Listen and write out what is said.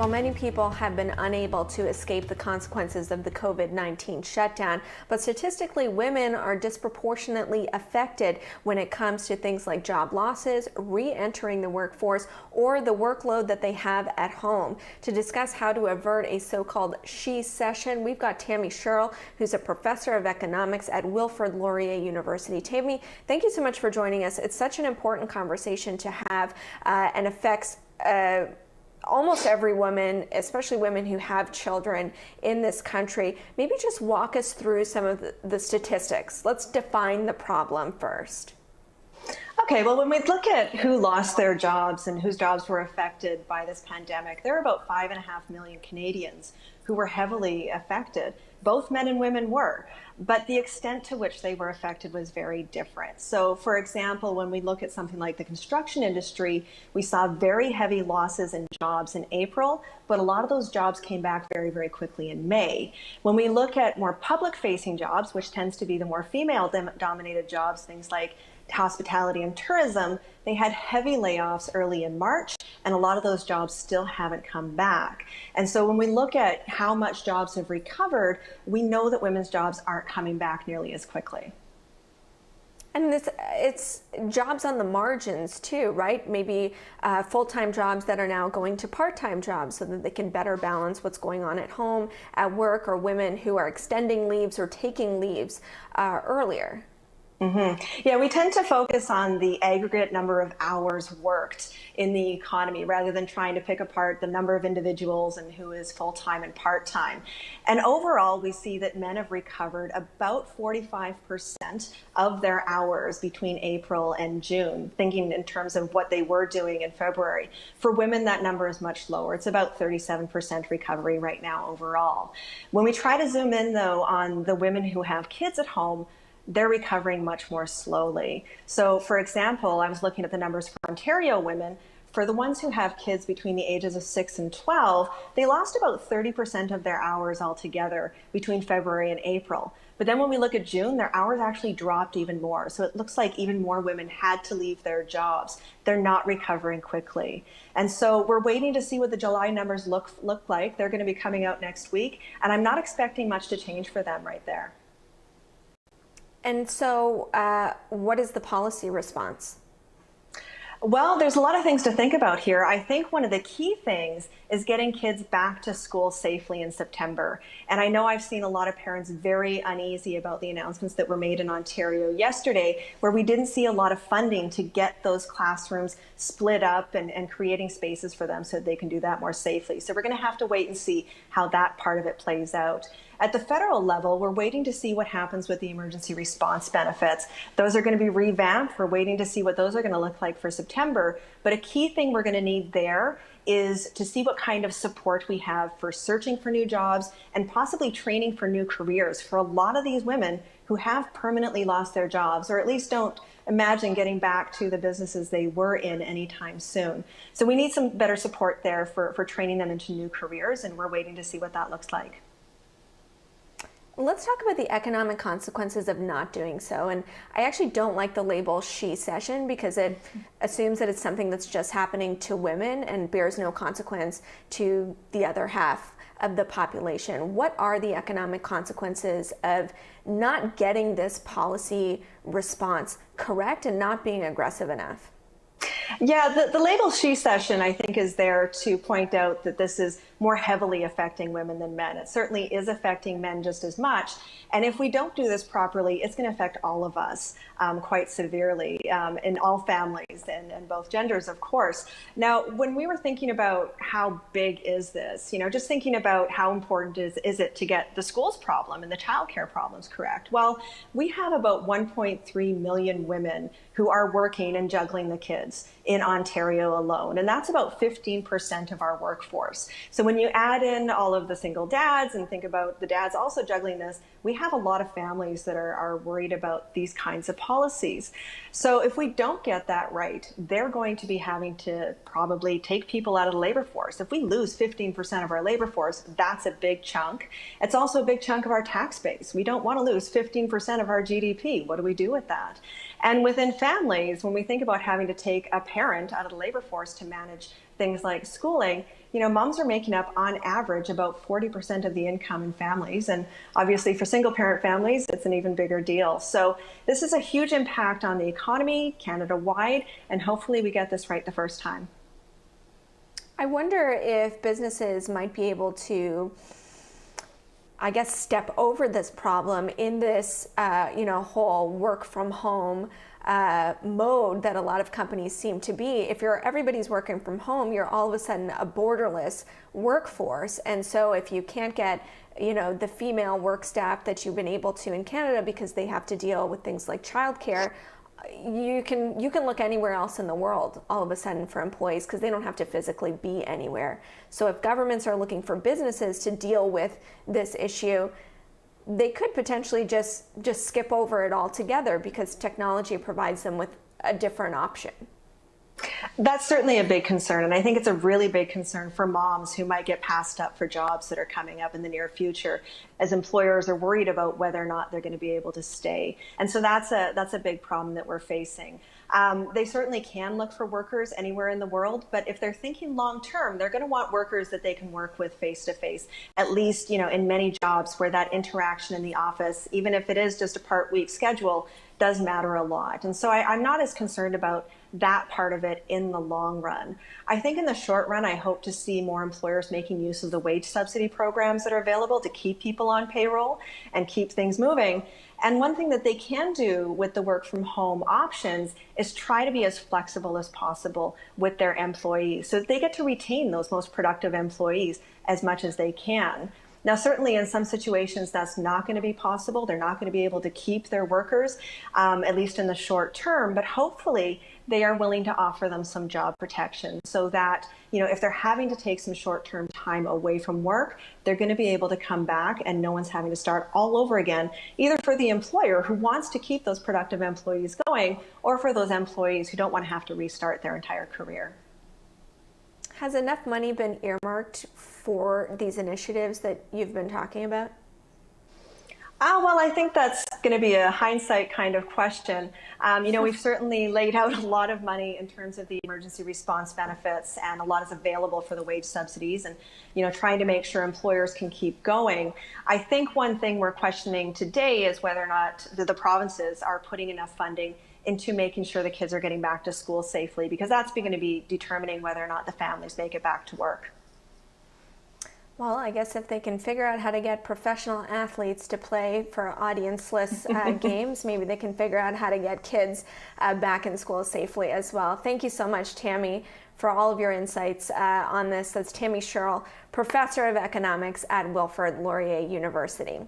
While many people have been unable to escape the consequences of the COVID-19 shutdown, but statistically, women are disproportionately affected when it comes to things like job losses, re-entering the workforce, or the workload that they have at home. To discuss how to avert a so-called she session, we've got Tammy Schirle, who's a professor of economics at Wilfrid Laurier University. Tammy, thank you so much for joining us. It's such an important conversation to have and affects almost every woman, especially women who have children in this country. Maybe just walk us through some of the statistics. Let's define the problem first. Okay, well, when we look at who lost their jobs and whose jobs were affected by this pandemic, there are about 5.5 million Canadians who were heavily affected. Both men and women were, but the extent to which they were affected was very different. So, for example, when we look at something like the construction industry, we saw very heavy losses in jobs in April, but a lot of those jobs came back very, very quickly in May. When we look at more public-facing jobs, which tends to be the more female-dominated jobs, things like hospitality and tourism, they had heavy layoffs early in March, and a lot of those jobs still haven't come back. And so when we look at how much jobs have recovered, we know that women's jobs aren't coming back nearly as quickly. And it's jobs on the margins too, right? Maybe full-time jobs that are now going to part-time jobs so that they can better balance what's going on at home, at work, or women who are extending leaves or taking leaves earlier. Yeah, we tend to focus on the aggregate number of hours worked in the economy rather than trying to pick apart the number of individuals and who is full-time and part-time. And overall, we see that men have recovered about 45% of their hours between April and June, thinking in terms of what they were doing in February. For women, that number is much lower. It's about 37% recovery right now overall. When we try to zoom in, though, on the women who have kids at home, they're recovering much more slowly. So, for example, I was looking at the numbers for Ontario women. For the ones who have kids between the ages of 6 and 12, they lost about 30% of their hours altogether between February and April. But then when we look at June, their hours actually dropped even more. So it looks like even more women had to leave their jobs. They're not recovering quickly. And so we're waiting to see what the July numbers look like. They're going to be coming out next week, and I'm not expecting much to change for them right there. And so what is the policy response? Well, there's a lot of things to think about here. I think one of the key things is getting kids back to school safely in September. And I know I've seen a lot of parents very uneasy about the announcements that were made in Ontario yesterday, where we didn't see a lot of funding to get those classrooms split up and creating spaces for them so they can do that more safely. So we're going to have to wait and see how that part of it plays out. At the federal level, we're waiting to see what happens with the emergency response benefits. Those are going to be revamped. We're waiting to see what those are going to look like for September. But a key thing we're going to need there is to see what kind of support we have for searching for new jobs and possibly training for new careers for a lot of these women who have permanently lost their jobs, or at least don't imagine getting back to the businesses they were in anytime soon. So we need some better support there for training them into new careers, and we're waiting to see what that looks like. Let's talk about the economic consequences of not doing so. And I actually don't like the label she session because it assumes that it's something that's just happening to women and bears no consequence to the other half of the population. What are the economic consequences of not getting this policy response correct and not being aggressive enough? Yeah, the label she session, I think, is there to point out that this is more heavily affecting women than men. It certainly is affecting men just as much. And if we don't do this properly, it's going to affect all of us quite severely in all families and both genders, of course. Now, when we were thinking about how big is this, just thinking about how important is it to get the schools problem and the childcare problems correct? Well, we have about 1.3 million women who are working and juggling the kids in Ontario alone. And that's about 15% of our workforce. So when you add in all of the single dads and think about the dads also juggling this, we have a lot of families that are worried about these kinds of policies. So if we don't get that right, they're going to be having to probably take people out of the labor force. If we lose 15% of our labor force, that's a big chunk. It's also a big chunk of our tax base. We don't want to lose 15% of our GDP. What do we do with that? And within families, when we think about having to take a parent out of the labor force to manage things like schooling, moms are making up on average about 40% of the income in families. And obviously for single parent families, it's an even bigger deal. So this is a huge impact on the economy, Canada-wide, and hopefully we get this right the first time. I wonder if businesses might be able to, I guess, step over this problem in this, whole work from home mode that a lot of companies seem to be. If everybody's working from home, you're all of a sudden a borderless workforce. And so if you can't get, the female work staff that you've been able to in Canada because they have to deal with things like childcare, you can look anywhere else in the world all of a sudden for employees because they don't have to physically be anywhere. So if governments are looking for businesses to deal with this issue, they could potentially just skip over it altogether because technology provides them with a different option. That's certainly a big concern, and I think it's a really big concern for moms who might get passed up for jobs that are coming up in the near future, as employers are worried about whether or not they're going to be able to stay. And so that's a big problem that we're facing. They certainly can look for workers anywhere in the world, but if they're thinking long term, they're going to want workers that they can work with face to face, at least, in many jobs where that interaction in the office, even if it is just a part-week schedule, does matter a lot. And so I'm not as concerned about that part of it in the long run. I think in the short run, I hope to see more employers making use of the wage subsidy programs that are available to keep people on payroll and keep things moving. And one thing that they can do with the work from home options is try to be as flexible as possible with their employees so that they get to retain those most productive employees as much as they can. Now, certainly in some situations, that's not going to be possible. They're not going to be able to keep their workers, at least in the short term, but hopefully they are willing to offer them some job protection so that, if they're having to take some short-term time away from work, they're going to be able to come back and no one's having to start all over again, either for the employer who wants to keep those productive employees going or for those employees who don't want to have to restart their entire career. Has enough money been earmarked for these initiatives that you've been talking about? Well, I think that's going to be a hindsight kind of question. We've certainly laid out a lot of money in terms of the emergency response benefits, and a lot is available for the wage subsidies and, trying to make sure employers can keep going. I think one thing we're questioning today is whether or not the provinces are putting enough funding into making sure the kids are getting back to school safely, because that's going to be determining whether or not the families make it back to work. Well, I guess if they can figure out how to get professional athletes to play for audience-less games, maybe they can figure out how to get kids back in school safely as well. Thank you so much, Tammy, for all of your insights on this. That's Tammy Schirle, Professor of Economics at Wilfrid Laurier University.